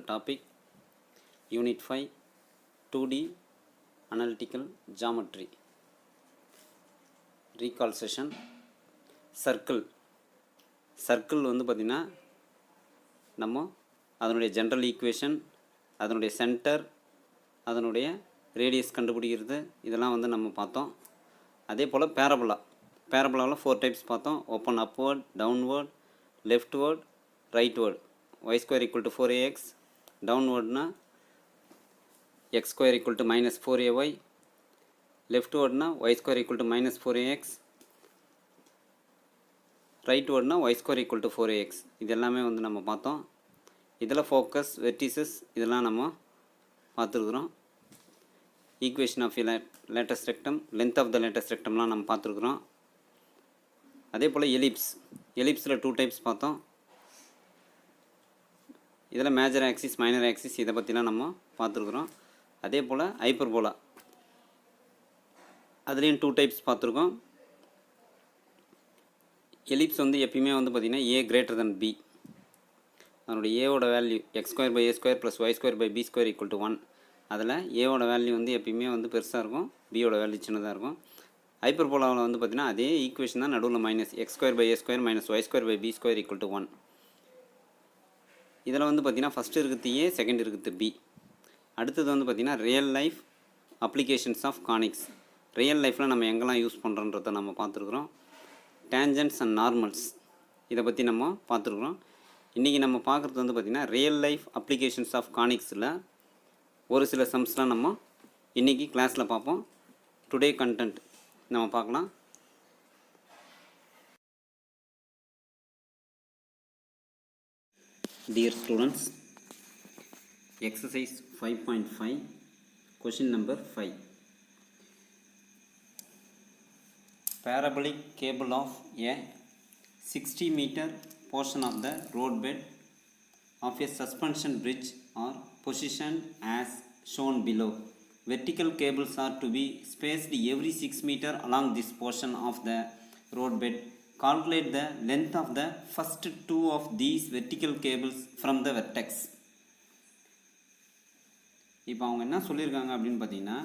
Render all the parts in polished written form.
Topic Unit 5 2D Analytical Geometry Recall Session Circle வந்து பார்த்திங்கன்னா நம்ம அதனுடைய ஜென்ரல் ஈக்குவேஷன், அதனுடைய சென்டர், அதனுடைய ரேடியஸ் கண்டுபிடிக்கிறது இதெல்லாம் வந்து நம்ம பார்த்தோம். அதே போல் பேரபோலாவில் 4 டைப்ஸ் பார்த்தோம். Open upward, downward, leftward, rightward. y square equal to 4ax, downwardனா x square equal to minus 4ay, leftwardனா y square equal to minus 4ax, rightwardனா y square equal to 4ax. இது எல்லாமே வந்து நம்ம பார்த்தோம். இதில் ஃபோக்கஸ், வெர்டிசஸ் இதெல்லாம் நம்ம பார்த்துருக்குறோம். Equation of latus rectum, length of the latus ரெக்டம்லாம் நம்ம பார்த்துருக்குறோம். அதே போல் எலிப்ஸில் 2 டைப்ஸ் பார்த்தோம். இதில் மேஜர் ஆக்சிஸ், மைனர் ஆக்சிஸ் இதை பற்றிலாம் நம்ம பார்த்துருக்குறோம். அதே போல் ஹைப்பர்போலா அதுலேயும் 2 டைப்ஸ் பார்த்துருக்கோம். எலிப்ஸ் வந்து எப்பயுமே வந்து பார்த்திங்கன்னா a greater than b, அதனுடைய ஏவோட value x square by a square plus y square by b square equal to 1. அதில் ஏவோட வேல்யூ வந்து எப்பயுமே வந்து பெருசாக இருக்கும், பியோட வேல்யூ சின்னதாக இருக்கும். ஹைப்பர்போலாவில் வந்து பார்த்திங்கன்னா அதே ஈக்குவேஷன் தான், நடுவில் minus x square by a square minus y square by b square equal to 1. இதில் வந்து பார்த்திங்கன்னா ஃபஸ்ட்டு இருக்குது ஏ, செகண்ட் இருக்குது பி. அடுத்தது வந்து பார்த்திங்கன்னா real life applications of conics. Real லைஃப்பில் நம்ம எங்கெல்லாம் யூஸ் பண்ணுறோன்றதை நம்ம பார்த்துருக்குறோம். டேஞ்சன்ட்ஸ் அண்ட் நார்மல்ஸ் இதை பற்றி நம்ம பார்த்துருக்குறோம். இன்றைக்கி நம்ம பார்க்குறது வந்து பார்த்திங்கன்னா ரியல் லைஃப் அப்ளிகேஷன்ஸ் ஆஃப் கானிக்ஸில் ஒரு சில சம்ஸ்லாம் நம்ம இன்றைக்கி கிளாஸில் பார்ப்போம். டுடே கண்டென்ட் நம்ம பார்க்கலாம். Dear students, exercise 5.5, question number 5. Parabolic cable of a 60 meter portion of the roadbed of a suspension bridge are positioned as shown below. Vertical cables are to be spaced every 6 meter along this portion of the roadbed. Calculate the length of the first 2 of these vertical cables from the vertex. இப்போ அவங்க என்ன சொல்லியிருக்காங்க அப்படின்னு பார்த்தீங்கன்னா,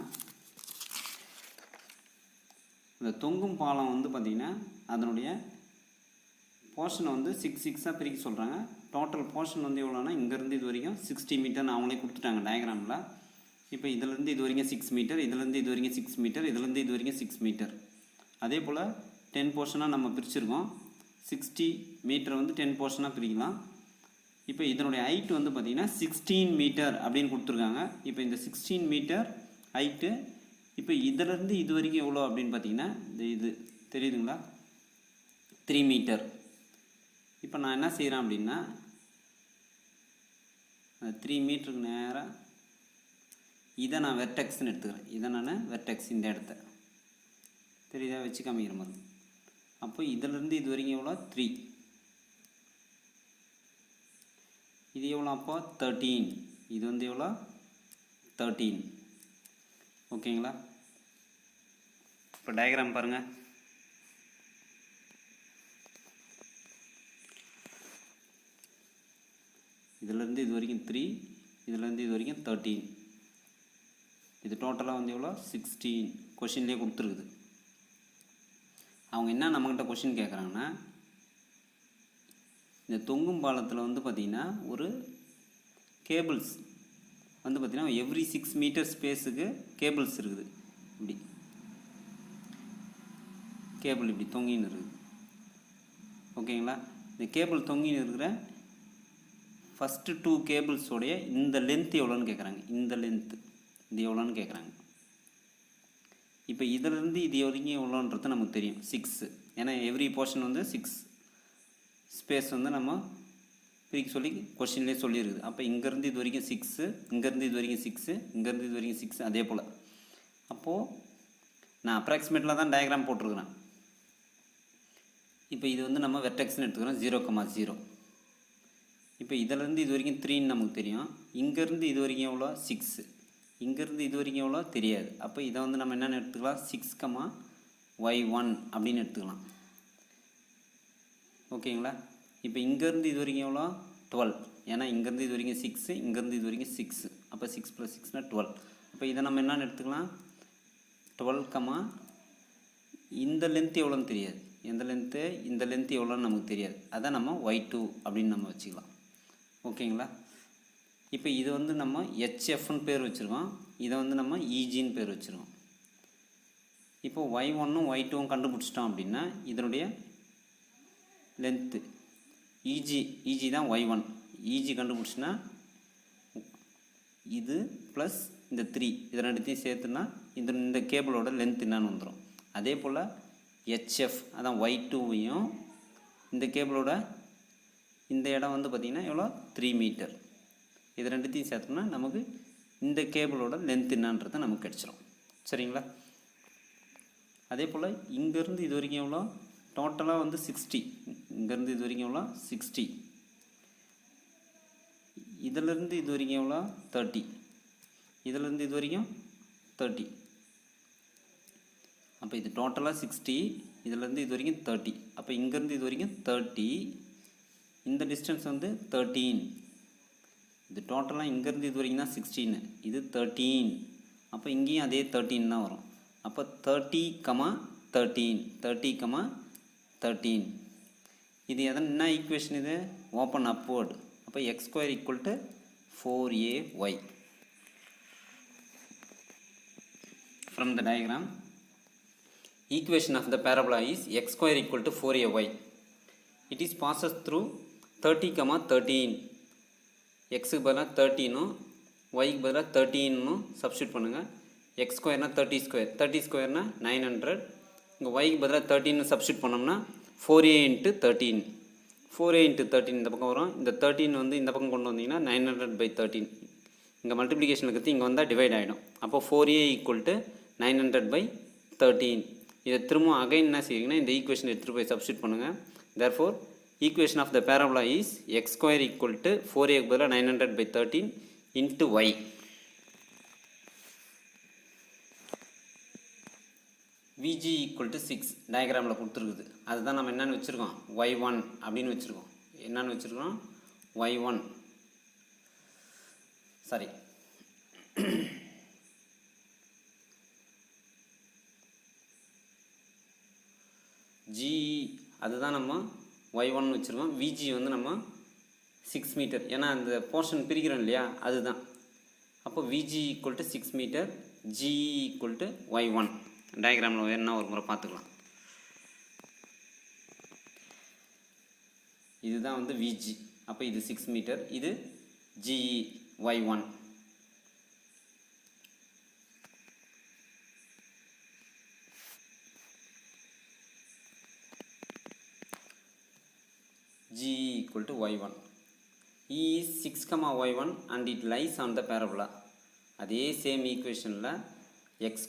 இந்த தொங்கும் பாலம் வந்து பார்த்திங்கன்னா அதனுடைய போர்ஷனை வந்து 6 பிரிக்க சொல்கிறாங்க. டோட்டல் போர்ஷன் வந்து எவ்வளோனா இங்கேருந்து இது வரைக்கும் 60 மீட்டர்னு அவங்களே கொடுத்துட்டாங்க டயக்ராமில். இப்போ இதிலேருந்து இது வரைக்கும் 6 மீட்டர், இதிலேருந்து இது வரைக்கும் 6 மீட்டர், இதிலேருந்து இது வரைக்கும் 6 மீட்டர். அதே போல் 10 போர்ஷனாக நம்ம பிரிச்சுருக்கோம். 60 மீட்டர் வந்து 10 போர்ஷனாக பிரிக்கலாம். இப்போ இதனுடைய ஹைட்டு வந்து பார்த்திங்கன்னா 16 மீட்டர் அப்படின்னு கொடுத்துருக்காங்க. இப்போ இந்த 16 மீட்டர் ஹைட்டு, இப்போ இதிலேருந்து இது வரைக்கும் எவ்வளோ அப்படின்னு பார்த்தீங்கன்னா இது தெரியுதுங்களா, 3 மீட்டர். இப்போ நான் என்ன செய்கிறேன் அப்படின்னா, 3 மீட்டருக்கு நேராக இதை நான் வெர்டெக்ஸ்ன்னு எடுத்துக்கிறேன். இதை நான் வெர்டெக்ஸ் இந்த இடத்த தெரியுதா வச்சு காமிக்கிற மாதிரி. அப்போ இதிலேருந்து இது வரைக்கும் எவ்வளோ 3, இது எவ்வளோ அப்போ 13, இது வந்து எவ்வளோ 13. ஓகேங்களா? இப்போ டயக்ராம் பாருங்கள். இதிலேருந்து இது வரைக்கும் 3, இதிலேருந்து இது வரைக்கும் 13. இது டோட்டலாக வந்து எவ்வளோ 16. கொஷின்லேயே கொடுத்துருக்குது. அவங்க என்ன நம்மக்கிட்ட கொஷின் கேட்குறாங்கன்னா, இந்த தொங்கும் பாலத்தில் வந்து பார்த்திங்கன்னா ஒரு கேபிள்ஸ் வந்து பார்த்திங்கன்னா எவ்ரி 6 மீட்டர் ஸ்பேஸுக்கு கேபிள்ஸ் இருக்குது. இப்படி கேபிள் இப்படி தொங்கின்னு இருக்குது. ஓகேங்களா? இந்த கேபிள் தொங்கின்னு இருக்கிற ஃபஸ்ட்டு 2 கேபிள்ஸோடைய இந்த லென்த் எவ்வளோன்னு கேட்குறாங்க. இந்த லென்த்து இது எவ்வளோன்னு கேட்குறாங்க. இப்போ இதிலேருந்து இது வரைக்கும் எவ்வளோன்றது நமக்கு தெரியும் 6. ஏன்னா எவ்ரி போர்ஷன் வந்து 6 ஸ்பேஸ் வந்து நம்ம பிரிக்க சொல்லி கொஷின்லேயே சொல்லியிருக்குது. அப்போ இங்கேருந்து இது வரைக்கும் 6, இங்கேருந்து இது வரைக்கும் 6, இங்கேருந்து இது வரைக்கும் 6, அதே போல். அப்போது நான் அப்ராக்சிமேட்டில் தான் டயக்ராம் போட்டிருக்கிறேன். இப்போ இது வந்து நம்ம வெர்டெக்ஸ்ன்னு எடுத்துக்கிறோம் 0,0. இப்போ இதிலேருந்து இது வரைக்கும் 3ன்னு நமக்கு தெரியும். இங்கேருந்து இது வரைக்கும் எவ்வளோ 6, இங்கேருந்து இது வரைக்கும் எவ்வளோ தெரியாது. அப்போ இதை வந்து நம்ம என்னென்னு எடுத்துக்கலாம் 6,y1 அப்படின்னு எடுத்துக்கலாம். ஓகேங்களா? இப்போ இங்கேருந்து இது வரைக்கும் எவ்வளோ 12. ஏன்னா இங்கேருந்து இது வரைக்கும் 6, இங்கேருந்து இது வரைக்கும் 6. அப்போ 6 + 6 12. அப்போ இதை நம்ம என்னன்னு எடுத்துக்கலாம், 12, இந்த லென்த் எவ்வளோன்னு தெரியாது, எந்த லென்த்து, இந்த லென்த் எவ்வளோன்னு நமக்கு தெரியாது, அதை நம்ம y2 அப்படின்னு நம்ம வச்சுக்கலாம். ஓகேங்களா. இப்போ இது வந்து நம்ம ஹெச்எஃப்னு பேர் வச்சுருக்கோம், இதை வந்து நம்ம இஜின்னு பேர் வச்சுருக்கோம். இப்போ y1ம் y2ம் கண்டுபிடிச்சிட்டோம் அப்படின்னா இதனுடைய லென்த்து இஜி தான் y1. இஜி கண்டுபிடிச்சின்னா இது ப்ளஸ் இந்த 3, இது ரெண்டுத்தையும் சேர்த்துனா இந்த கேபிளோட லென்த் என்னன்னு வந்துடும். அதே போல் ஹெச்எஃப் அதான் y2வையும் இந்த கேபிளோட இந்த இடம் வந்து பார்த்திங்கன்னா எவ்வளோ 3 மீட்டர். இது ரெண்டுத்தையும் சேர்த்தோம்னா நமக்கு இந்த கேபிளோட லென்த் என்னன்றது நமக்கு கிடச்சிரும். சரிங்களா. அதே போல் இங்கேருந்து இது வரைக்கும் எவ்வளோ, டோட்டலாக வந்து 60. இங்கேருந்து இது வரைக்கும் எவ்வளோ 60. இதிலேருந்து இது வரைக்கும் எவ்வளோ 30. இதிலேருந்து இது வரைக்கும் 30. அப்போ இது டோட்டலாக 60, இதிலேருந்து இது வரைக்கும் 30. அப்போ இங்கேருந்து இது வரைக்கும் 30, இந்த டிஸ்டன்ஸ் வந்து 13. இது டோட்டலாக இங்கேருந்து இது வரைக்கும் தான் 16, இது 13. அப்போ இங்கேயும் அதே 13 தான் வரும். அப்போ 30, 13, 30, 13. இது என்ன ஈக்குவேஷன், இது ஓப்பன் அப்வர்டு. அப்போ x² = 4ay. From the diagram, equation of the parabola is x² = 4ay. It is passes through 30, 13. xக்கு பதிலாக 13னும் yக்கு பதிலாக 13னும் சப்ஸ்டியூட் பண்ணுங்கள். x² 30², 30² 900. இங்கே yக்கு பதிலாக 13 சப்ஸ்டியூட் பண்ணோம்னா 4a × 13. 4a × 13 இந்த பக்கம் வரும். இந்த 13 வந்து இந்த பக்கம் கொண்டு வந்தீங்கன்னா 900/13. இங்கே மல்டிப்ளிகேஷன் இருக்கிறது இங்கே வந்தால் டிவைட் ஆகிடும். அப்போ 4a = 900/13. இதை திரும்ப அகைன் என்ன செய்வீங்கன்னா இந்த ஈக்குவேஷன் எடுத்துகிட்டு போய் சப்ஸ்டியூட் பண்ணுங்கள். Therefore equation of the parabola is x² = 4a க்கு பதிலாக 900/13 into y. Vg = 6 டயக்ராமில் கொடுத்துருக்குது. அதுதான் நம்ம என்னென்னு வச்சுருக்கோம், y1 அப்படின்னு வச்சுருக்கோம். என்னென்னு வச்சுருக்கோம், y1. சாரி, g அதுதான் நம்ம y1 வச்சுருக்கோம். Vg வந்து நம்ம 6 மீட்டர், ஏன்னா அந்த போர்ஷன் பிரிக்கிறோம் இல்லையா, அதுதான். அப்போ Vg = 6 மீட்டர், g = y1. டயக்ராமில் என்ன ஒரு முறை பார்த்துக்கலாம். இதுதான் வந்து Vg. அப்போ இது 6 மீட்டர், இது g y1. g = y1. E is 6, y1 and it lies on the parabola. அதே சேம் ஈக்குவேஷனில் x²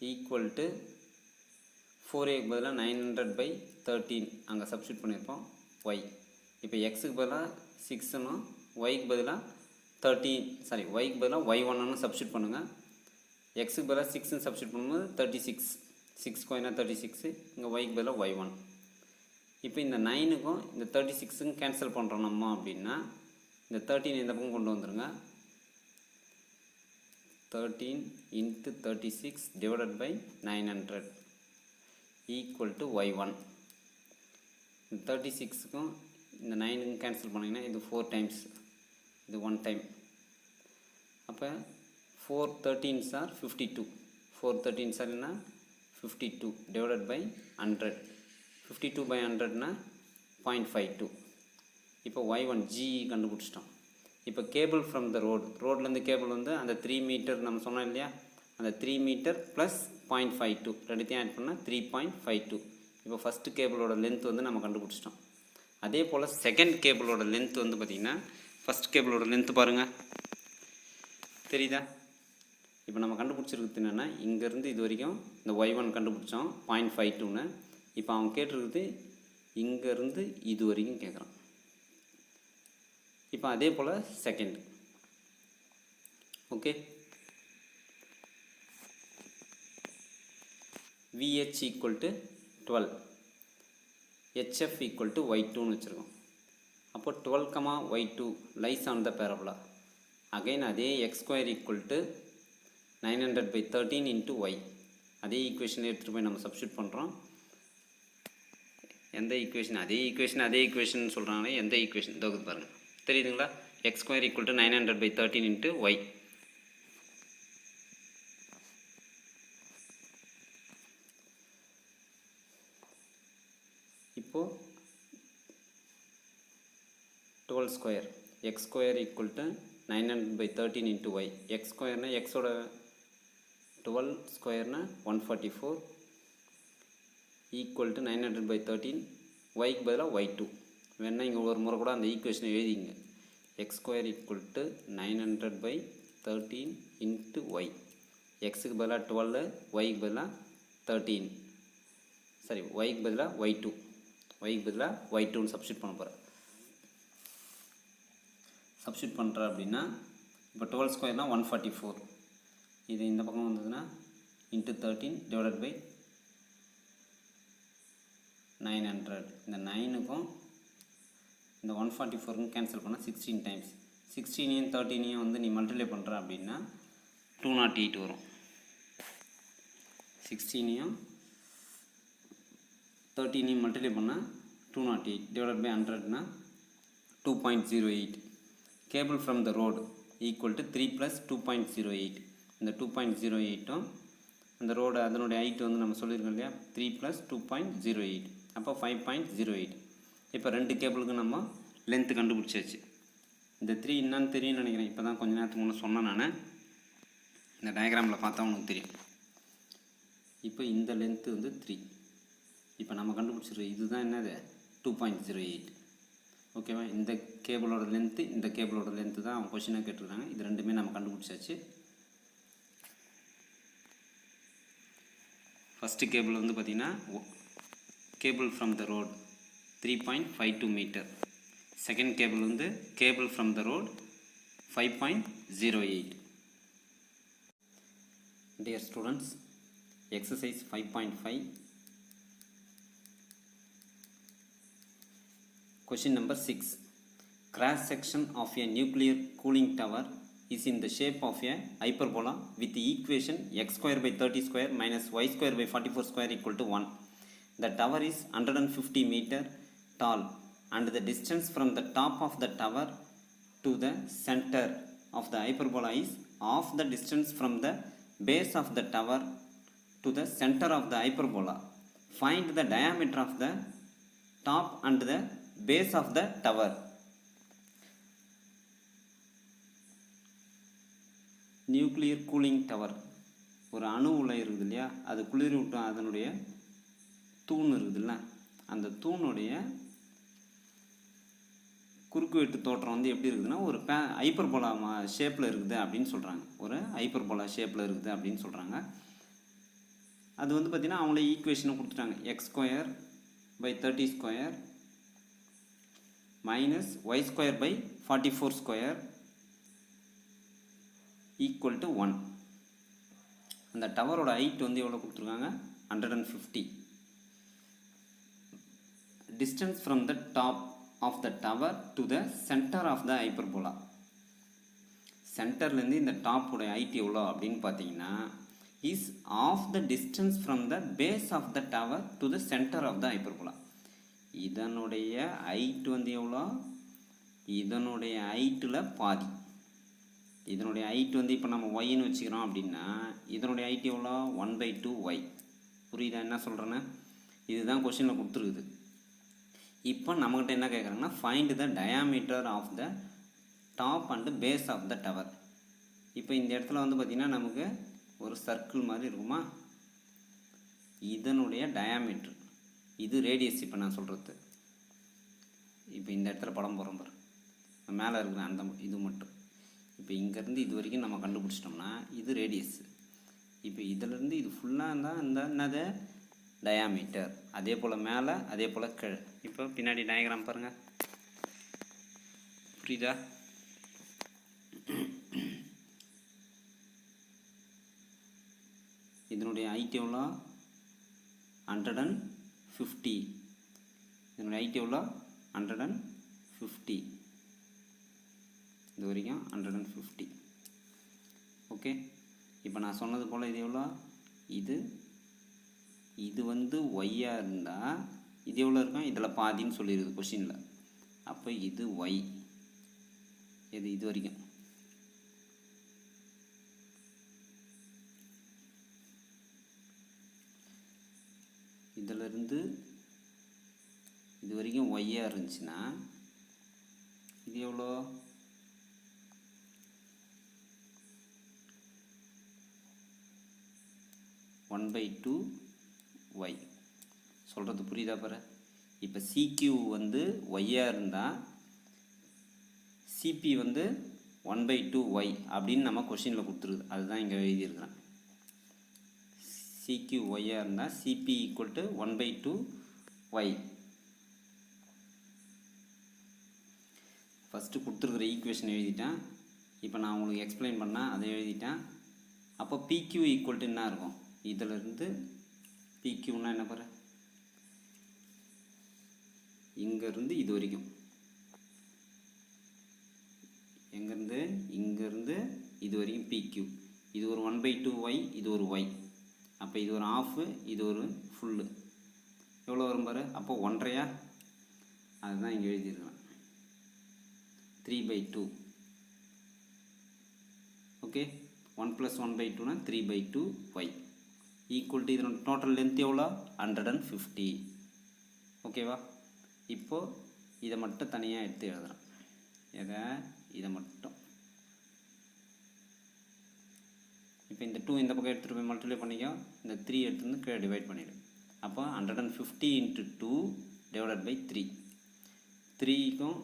= 4a க்கு பதிலாக 900/13 அங்கே சப்ஸ்டியூட் பண்ணியிருப்போம் y. இப்போ xக்கு பதிலாக 6னும் yக்கு பதிலாக 13, yக்கு பதிலாக y1ன்னு சப்ஸ்டியூட் பண்ணுங்கள். xக்கு பதிலாக 6ன்னு சப்ஸ்டியூட் பண்ணும்போது 36, 6² 36, இங்கே yக்கு பதிலாக y1. இப்போ இந்த 9க்கும் இந்த 36க்கும் கேன்சல் பண்ணுறோம் நம்ம அப்படின்னா இந்த 13 இந்த பக்கம் கொண்டு வந்துடுங்க. 13 × 36 / 900 = y1. இந்த 36க்கும் இந்த 9க்கும் கேன்சல் பண்ணிங்கன்னா இது 4 டைம்ஸ், இது 1 டைம். அப்போ 4 13s are 52. 4 13s are என்ன 52 / 100. 52/100 0.52. இப்போ y1 g கண்டுபிடிச்சிட்டோம். இப்போ கேபிள் ஃப்ரம் த ரோட்லேருந்து கேபிள் வந்து அந்த 3 மீட்டர் நம்ம சொன்னோம் இல்லையா, அந்த 3 மீட்டர் ப்ளஸ் 0.52 ரெண்டுத்தையும் ஆட் பண்ணால் 3.52. இப்போ ஃபஸ்ட்டு கேபிளோட லென்த் வந்து நம்ம கண்டுபிடிச்சிட்டோம். அதே போல் செகண்ட் கேபிளோட லென்த் வந்து பார்த்திங்கன்னா ஃபஸ்ட் கேபிளோட லென்த்து பாருங்கள், தெரியுதா? இப்போ நம்ம கண்டுபிடிச்சிருக்கிறது என்னென்னா இங்கேருந்து இது வரைக்கும் இந்த y1 கண்டுபிடிச்சோம் 0.52ன்னு. இப்போ அவன் கேட்டிருக்குது இங்கேருந்து இது வரைக்கும் கேட்குறான். இப்போ அதே போல் செகண்ட். ஓகே, VH = 12, HF = y2ன்னு வச்சுருக்கோம். அப்போ 12, y2 lies on the parabola. Again அதே x square equal to 900/13 into y. அதே ஈக்குவேஷன் எடுத்துகிட்டு போய் நம்ம சப்ஸ்டியூட் பண்ணுறோம். எந்த ஈக்குவேஷன் அதே ஈக்குவேஷன் சொல்கிறாங்களே எந்த ஈக்குவேஷன் இதோது பாருங்கள் தெரியுதுங்களா. X square equal to 900/13 into y. இப்போது 12 square x square equal to 900/13 into y. X ஸ்கொயர்னால் எக்ஸோட 12 ஸ்கொயர்னால் 144 ஈக்குவல் டு 900/13 ஒய்க்கு பதிலாக y2. வேணா இங்கே ஒரு முறை கூட அந்த ஈக்குவேஷனை எழுதிங்க. X square equal to 900/13 into y. எக்ஸுக்கு பதிலாக 12, ஒய்க்கு பதிலாக 13, சரி ஒய்க்கு பதிலாக y2, ஒய்க்கு பதிலாக y2ன்னு சப்ஸ்டியூட் பண்ண போகிறேன். சப்ஸ்டியூட் பண்ணுறேன் அப்படின்னா இப்போ 12 ஸ்கொயர்னால் 144. இது இந்த பக்கம் வந்ததுன்னா இன்ட்டு 13 டிவைடட் பை 900. இந்த 9க்கும் இந்த 144க்கும் கேன்சல் பண்ணால் 16 டைம்ஸ். 16ஐயும் 13ஐயும் வந்து நீ மல்டிப்ளை பண்ணுற அப்படின்னா 208 வரும். 16ஐயும் 13ஐயும் மல்டிப்ளை பண்ணால் 208 டிவைடட் பை 100னா 2.08. Cable from the road equal to 3 + 2.08. இந்த 2.08ம் அந்த ரோடு அதனுடைய ஹைட் வந்து நம்ம சொல்லியிருக்கோம் இல்லையா 3 + 2.08 அப்போ 5.08. இப்போ ரெண்டு கேபிளுக்கு நம்ம லென்த்து கண்டுபிடிச்சாச்சு. இந்த 3 என்னன்னு தெரியும்னு நினைக்கிறேன். இப்போ தான் கொஞ்ச நேரத்துக்கு முன்னே சொன்னேன் நான். இந்த டயக்ராமில் பார்த்தா உனக்கு தெரியும். இப்போ இந்த லென்த்து வந்து 3. இப்போ நம்ம கண்டுபிடிச்சிருக்கோம் இதுதான் என்னது 2.08. ஓகேவா. இந்த கேபிளோட லென்த்து இந்த கேபிளோட லென்த்து தான் அவங்க கொஷினாக கேட்டிருக்காங்க. இது ரெண்டுமே நம்ம கண்டுபிடிச்சாச்சு. ஃபஸ்ட்டு கேபிள் வந்து பார்த்திங்கன்னா cable from the road 3.52 metre. Second cable வந்து cable from the road 5.08. Dear students, exercise 5.5 question number 6. Cross section of a nuclear cooling tower is in the shape of a hyperbola with the equation x square by 30 square minus y square by 44 square equal to 1. The tower is 150 meter tall and the distance from the top of the tower to the center of the hyperbola is half the distance from the base of the tower to the center of the hyperbola. Find the diameter of the top and the base of the tower. Nuclear cooling tower ஒரு அணு உலை இருக்குது இல்லையா, அது குளிர் விட்டு அதனுடைய தூண் இருக்குதுல்ல, அந்த தூணுடைய குறுக்கு வெட்டு தோற்றம் வந்து எப்படி இருக்குதுன்னா ஒரு ஹைப்பர்போலா ஷேப்பில் இருக்குது அப்படின்னு சொல்கிறாங்க. ஒரு ஹைப்பர்போலா ஷேப்பில் இருக்குது அப்படின்னு சொல்கிறாங்க. அது வந்து பார்த்திங்கன்னா அவங்களே ஈக்குவேஷனை கொடுத்துட்டாங்க. X square by 30 square minus Y square by 44 square equal to 1. அந்த டவரோட ஹைட் வந்து எவ்வளோ கொடுத்துருக்காங்க 150. Distance from the top of the tower to the center of the hyperbola. சென்டர்லேருந்து இந்த டாப்போடைய ஹைட் எவ்வளோ அப்படின்னு பார்த்தீங்கன்னா is half the distance from the base of the tower to the center of the hyperbola. இதனுடைய height வந்து எவ்வளோ, இதனுடைய ஹைட்டில் பாதி. இதனுடைய ஹைட் வந்து இப்போ நம்ம ஒய்ன்னு வச்சுக்கிறோம் அப்படின்னா இதனுடைய ஹைட் எவ்வளோ 1/2 ஒய். புரியுதா என்ன சொல்கிறேன்னு? இதுதான் கொஷினில் கொடுத்துருக்குது. இப்போ நம்மகிட்ட என்ன கேட்குறாங்கன்னா find the diameter of the top and base of the tower. இப்போ இந்த இடத்துல வந்து பார்த்திங்கன்னா நமக்கு ஒரு சர்க்கிள் மாதிரி இருக்குமா, இதனுடைய டயாமீட்ரு, இது ரேடியஸ். இப்போ நான் சொல்கிறது இப்போ இந்த இடத்துல படம் போகிறோம் பாரு, மேலே இருக்கிற அந்த இது மட்டும். இப்போ இங்கேருந்து இது வரைக்கும் நம்ம கண்டுபிடிச்சிட்டோம்னா இது ரேடியஸ். இப்போ இதிலேருந்து இது ஃபுல்லாக இருந்தால் இந்த என்னது டயாமீட்டர். அதே போல் மேலே அதே போல் கீழே. இப்போ பின்னாடி டயக்ராம் பாருங்கள், புரியுதா? இதனுடைய ஹைட் எவ்வளோ 150. இதனுடைய ஹைட் எவ்வளோ 150. 50, இது வரைக்கும் 150. ஓகே, இப்போ நான் சொன்னது போல் இது எவ்வளோ, இது வந்து ஒய்யாக இருந்தால் இது எவ்வளோ இருக்கும், இதில் பாதின்னு சொல்லிடுது கொஷினில். அப்போ இது ஒய், இது வரைக்கும். இதிலிருந்து இது வரைக்கும் ஒய்யாக இருந்துச்சுன்னா இது எவ்வளோ, ஒன் பை டூ ஒய். சொல்கிறது புரியுதா பாரு. இப்போ சிக்யூ வந்து ஒய்யாக இருந்தால் சிபி வந்து 1/2 ஒய் அப்படின்னு நம்ம கொஷினில் கொடுத்துருக்குது. அதுதான் இங்கே எழுதியிருக்கிறேன். சிக்யூ ஒய்யாக இருந்தால் CP equal to 1/2 y. First கொடுத்துருக்குற ஈக்குவேஷன் எழுதிட்டேன். இப்போ நான் உங்களுக்கு எக்ஸ்பிளைன் பண்ணால் அதை எழுதிட்டேன். அப்போ பிக்யூ ஈக்குவல் டு என்ன இருக்கும், இதிலிருந்து பிக்யூன்னா என்ன பாரு, இங்கேருந்து இது வரைக்கும், எங்கேருந்து இங்கேருந்து இது வரைக்கும் பிக்யூ. இது ஒரு 1/2 ஒய், இது ஒரு ஒய். அப்போ இது ஒரு ஆஃபு, இது ஒரு ஃபுல்லு. எவ்வளோ வரும் பாரு. அப்போ 1.5, அதுதான் இங்கே எழுதியிருக்கலாம். 3/2. ஓகே, 1 + 1/2னா 3/2 ஒய் ஈக்குவல் டு இதனோட டோட்டல் லென்த் எவ்வளோ, 150. ஓகேவா. இப்போது இதை மட்டும் தனியாக எடுத்து எழுதுகிறேன். இதை மட்டும். இப்போ இந்த 2 இந்த பக்கம் எடுத்துகிட்டு போய் மல்டிப்ளை பண்ணிக்கோ, இந்த 3 எடுத்துருந்து கீழே டிவைட் பண்ணிவிடும். அப்போ 150 × 2 / 3. 3க்கும்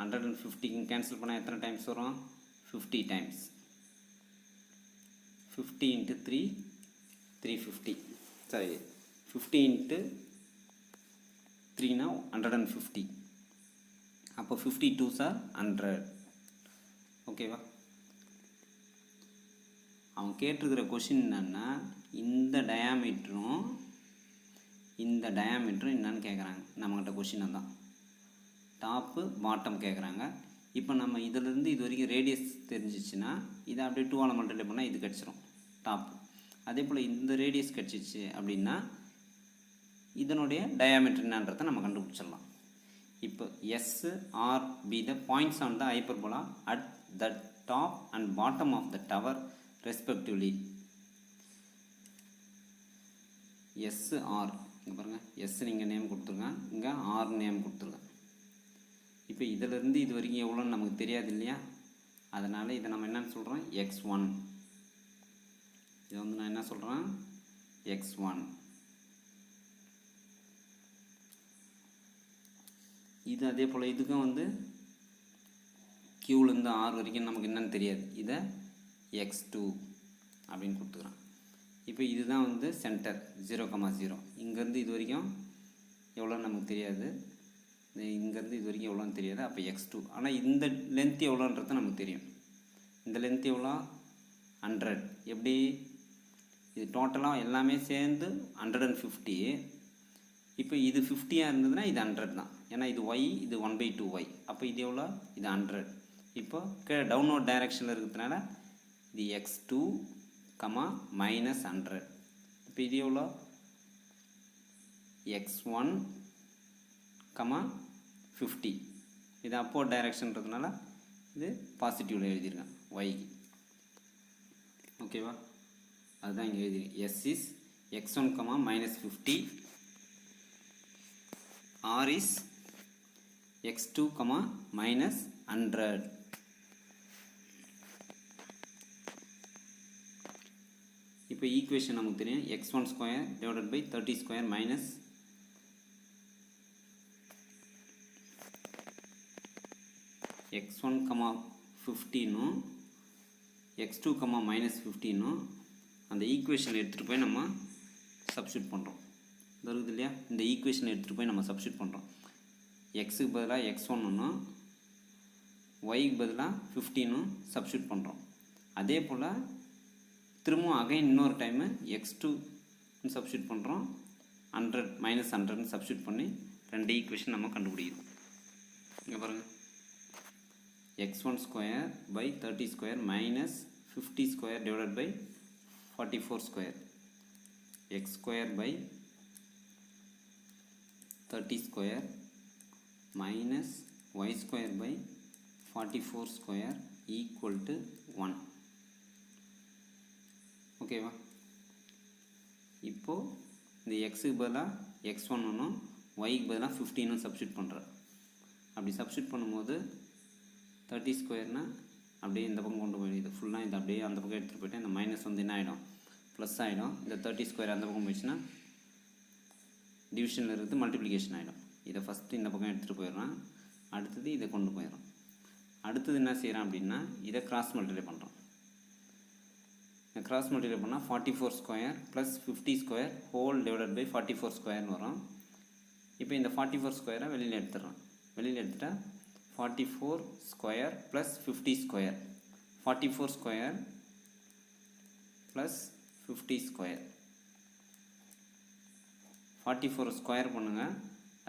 150க்கும் கேன்சல் பண்ணால் எத்தனை டைம்ஸ் வரும், 50 டைம்ஸ். 50 × 3 350. சரி, 50 × 3னா 150. அப்போ 50 2s are 100. ஓகேவா. அவன் கேட்டிருக்கிற கொஷின் என்னன்னா, இந்த டயாமீட்டரும் என்னன்னு கேட்குறாங்க நம்மகிட்ட. கொஷினை தான் டாப்பு பாட்டம் கேட்குறாங்க. இப்போ நம்ம இதிலிருந்து இது வரைக்கும் ரேடியஸ் தெரிஞ்சிச்சுன்னா இதை அப்படியே 2ஆல் மல்டிப்ளை பண்ணால் இது கிடச்சிரும் டாப்பு. அதே போல் இந்த ரேடியஸ் கிடச்சிச்சு அப்படின்னா இதனுடைய டயாமீட்டர் என்னன்றதை நம்ம கண்டுபிடிச்சிடலாம். இப்போ S R be the points on the hyperbola at the top and bottom of the tower respectively. S R இங்கே பாருங்கள், எஸ் நீங்கள் நேம் கொடுத்துருங்க, இங்கே ஆர் நேம் கொடுத்துருங்க. இப்போ இதிலிருந்து இது வரைக்கும் எவ்வளோன்னு நமக்கு தெரியாது இல்லையா, அதனால் இதை நம்ம என்னன்னு சொல்கிறோம், x1. இது வந்து நான் என்ன சொல்கிறேன், x1. இது அதே போல் இதுக்கும் வந்து கியூலேருந்து ஆர் வரைக்கும் நமக்கு என்னன்னு தெரியாது, இதை x2 அப்படின்னு கொடுத்துக்கிறோம். இப்போ இதுதான் வந்து சென்டர் 0,0. இங்கேருந்து இது வரைக்கும் எவ்வளோன்னு நமக்கு தெரியாது, இங்கேருந்து இது வரைக்கும் எவ்வளோன்னு தெரியாது. அப்போ x2. ஆனால் இந்த லென்த் எவ்வளோன்றது நமக்கு தெரியும். இந்த லென்த் எவ்வளோ, 100. எப்படி, இது டோட்டலாக எல்லாமே சேர்ந்து 150. இப்போ இது 50ஆக இருந்ததுன்னா இது 100 தான். ஏன்னா இது ஒய், இது 1/2 ஒய். அப்போ இது எவ்வளோ, இது 100. இப்போ கீழே டவுன்வர்ட் டைரெக்ஷனில் இருக்கிறதுனால இது x2, -100. இப்போ இது எவ்வளோ, x1, 50. இது அப்போர்ட் டைரெக்ஷன்றதுனால இது பாசிட்டிவில் எழுதியிருக்கேன் ஒய்க்கு. ஓகேவா, அதுதான் இங்கே எழுதியிருக்கேன். S is x1, -50. R is x2, -100. இப்போ ஈக்குவேஷன் நமக்கு தெரியும், x1² / 30² x1, 15 x2, -15 அந்த ஈக்குவேஷன் எடுத்துகிட்டு போய் நம்ம சப்ஸ்டியூட் பண்ணுறோம். வருது இல்லையா, இந்த ஈக்குவேஷன் எடுத்துகிட்டு போய் நம்ம சப்ஸ்டியூட் பண்ணுறோம். எக்ஸுக்கு பதிலாக x1 ஒய்க்கு பதிலாக 15 சப்ஸ்டியூட் பண்ணுறோம். அதே போல் திரும்பவும் அகைன் இன்னொரு டைமு x2 சப்ஸ்டியூட் பண்ணுறோம், 100 -100 சப்ஸ்டியூட் பண்ணி 2 ஈக்குவேஷன் நம்ம கண்டுபிடிக்கிறோம். இங்கே பாருங்கள், x1 square by 30 square minus 50 square divided by 44 square, x square by 30 square minus y square by 44 square equal to 1. ஓகேவா? இப்போது இந்த எக்ஸுக்கு பதிலாக x1 ஒன்றும் ஒய்க்கு பதிலாக 15 சப்ஸ்டியூட் பண்ணுறேன். அப்படி சப்ஸ்டியூட் பண்ணும்போது 30 ஸ்கொயர்னால் அப்படியே இந்த பக்கம் கொண்டு போயிடுது, ஃபுல்லாக இது அப்படியே அந்த பக்கம் எடுத்துகிட்டு போய்ட்டு இந்த மைனஸ் வந்து என்ன ஆகிடும், ப்ளஸ் ஆகிடும். இந்த 30 ஸ்கொயர் அந்த பக்கம் போயிடுச்சுன்னா டிவிஷனில் இருந்து மல்டிப்ளிகேஷன் ஆகிடும். இதை ஃபஸ்ட்டு இந்த பக்கம் எடுத்துகிட்டு போயிடுறான், அடுத்தது இதை கொண்டு போயிடும். அடுத்தது என்ன செய்கிறான் அப்படின்னா இதை கிராஸ் மல்டிப்ளை பண்ணுறோம். கிராஸ் மல்டிப்ளை பண்ணால் 44 square plus 50 square whole divided by 44 ஸ்கொயர்னு வரும். இப்போ இந்த 44 ஸ்கொயரை வெளியில் எடுத்துடுறோம். வெளியில் எடுத்துட்டால் 44 square plus 50 square, 44 square plus 50 square, 44 square பண்ணுங்கள்.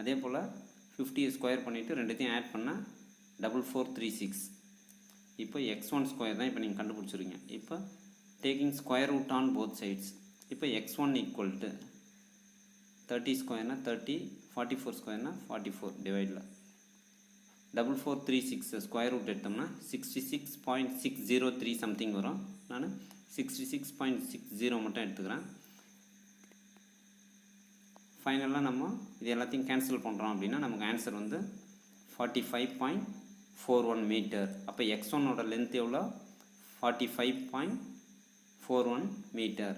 அதே போல் 50 ஸ்கொயர் பண்ணிவிட்டு ரெண்டுத்தையும் ஆட் பண்ணால் 4436. இப்போ x1 ஸ்கொயர் தான் இப்போ நீங்கள் கண்டுபிடிச்சிருங்க. இப்போ taking square root on both sides. இப்போ x1 ஈக்குவல் டு 30 ஸ்கொயர்னால் 30, 44 ஸ்கொயர்னால் 44 டிவைடில் 4436 ஸ்கொயர் ரூட் எடுத்தோம்னா 66.603 சம்திங் வரும். நான் 66.60 மட்டும் எடுத்துக்கிறேன். ஃபைனலாக நம்ம இது எல்லாத்தையும் கேன்சல் பண்ணுறோம் அப்படின்னா நமக்கு ஆன்சர் வந்து 45.41 மீட்டர். அப்போ x1ஓட லென்த் எவ்வளோ, 45.41 மீட்டர்.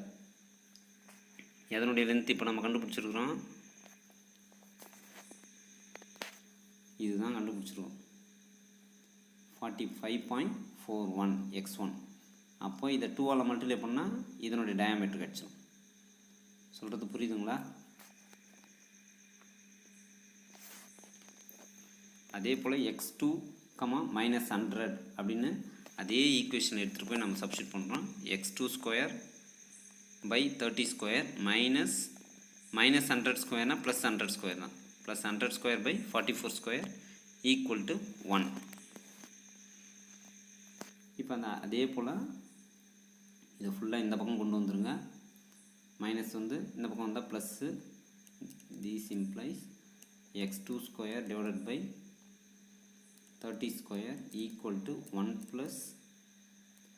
எதனுடைய லென்த் இப்போ நம்ம கண்டுபிடிச்சிருக்கிறோம், இதுதான் கண்டுபிடிச்சிருக்கோம், 45.41 x1. அப்போ இதை 2ஆல் மல்டிப்ளை பண்ணால் இதனுடைய டயாமீட்டர் கிடச்சிடும். சொல்கிறது புரியுதுங்களா? அதே போல் x2, -100 அப்படின்னு அதே ஈக்குவேஷன் எடுத்துகிட்டு போய் நம்ம சப்ஸ்டியூட் பண்ணுறோம். x2 square by 30 square minus 100 ஸ்கொயர்னால் ப்ளஸ் 100 ஸ்கொயர் தான், plus 100 square by 44 square equal to 1. இப்போ அந்த அதே போல் இதை ஃபுல்லாக இந்த பக்கம் கொண்டு வந்துருங்க. மைனஸ் வந்து இந்த பக்கம் வந்தால் plus, this implies x2 square divided by 30 square equal to 1 plus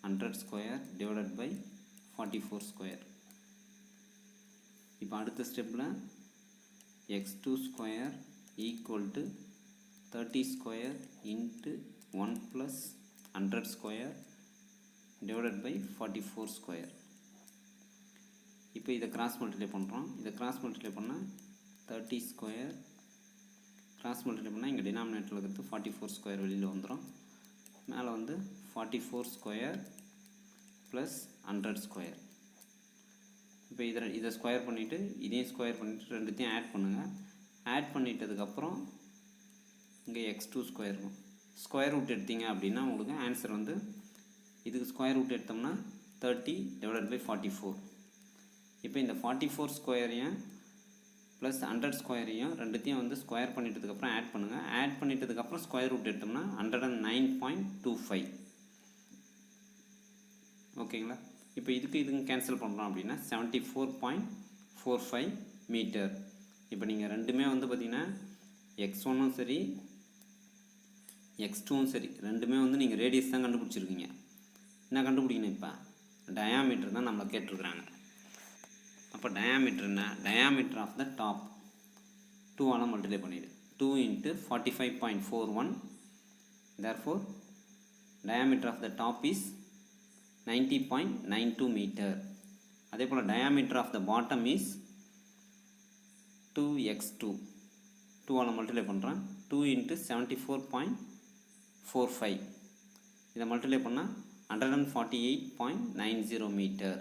100 square divided by 44 square. இப்போ அடுத்த ஸ்டெப்பில் x2 square equal to 30 square into 1 plus 100 square divided by 44 square. இப்போ இதை கிராஸ் மல்டிப்ளை பண்ணுறோம். இதை கிராஸ் மல்டிப்ளை பண்ணால் 30 ஸ்கொயர் கிராஸ் மல்டிப்ளை பண்ணால் இங்கே டினாமினேட்டரில் இருக்கிறது 44 ஸ்கொயர் வெளியில் வந்துடும். மேலே வந்து 44 ஸ்கொயர் ப்ளஸ் 100 ஸ்கொயர். இப்போ இதை ஸ்கொயர் பண்ணிவிட்டு இதையும் ஸ்கொயர் பண்ணிவிட்டு ரெண்டுத்தையும் ஆட் பண்ணுங்கள். ஆட் பண்ணிட்டதுக்கப்புறம் இங்கே x2 ஸ்கொயர் இருக்கும். ஸ்கொயர் ரூட் எடுத்தீங்க அப்படின்னா உங்களுக்கு ஆன்சர் வந்து இதுக்கு ஸ்கொயர் ரூட் எடுத்தோம்னா 30 டிவைடட் பை 44. இப்போ இந்த 44 ஸ்கொயரையும் ப்ளஸ் 100 ஸ்கொயரையும் ரெண்டுத்தையும் வந்து ஸ்கொயர் பண்ணிட்டதுக்கப்புறம் ஆட் பண்ணுங்கள். ஆட் பண்ணிட்டதுக்கப்புறம் ஸ்கொயர் ரூட் எடுத்தோம்னா 109.25. ஓகேங்களா? இப்போ இதுக்கு கேன்சல் பண்ணுறோம் அப்படின்னா 74.45 மீட்டர். இப்போ நீங்கள் ரெண்டுமே வந்து பார்த்திங்கன்னா x1ம் சரி x2ம் சரி ரெண்டுமே வந்து நீங்கள் ரேடியஸ் தான் கண்டுபிடிச்சிருக்கீங்க. என்ன கண்டுபிடிக்கணும், இப்போ டயாமீட்டர் தான் நம்மளை கேட்டிருக்கிறாங்க. அப்போ டயாமீட்டர் என்ன, டயாமீட்டர் ஆஃப் த டாப் 2ஆல் மல்டிப்ளை பண்ணிவிடு, 2 × 45.41. Therefore diameter of the top is 90.92 metre. அதே போல் diameter of the bottom is 2x2. 2ஆல் மல்டிப்ளை பண்ணுறேன், 2 × 74.45. இதை மல்டிப்ளை பண்ணால் 148.90 மீட்டர்.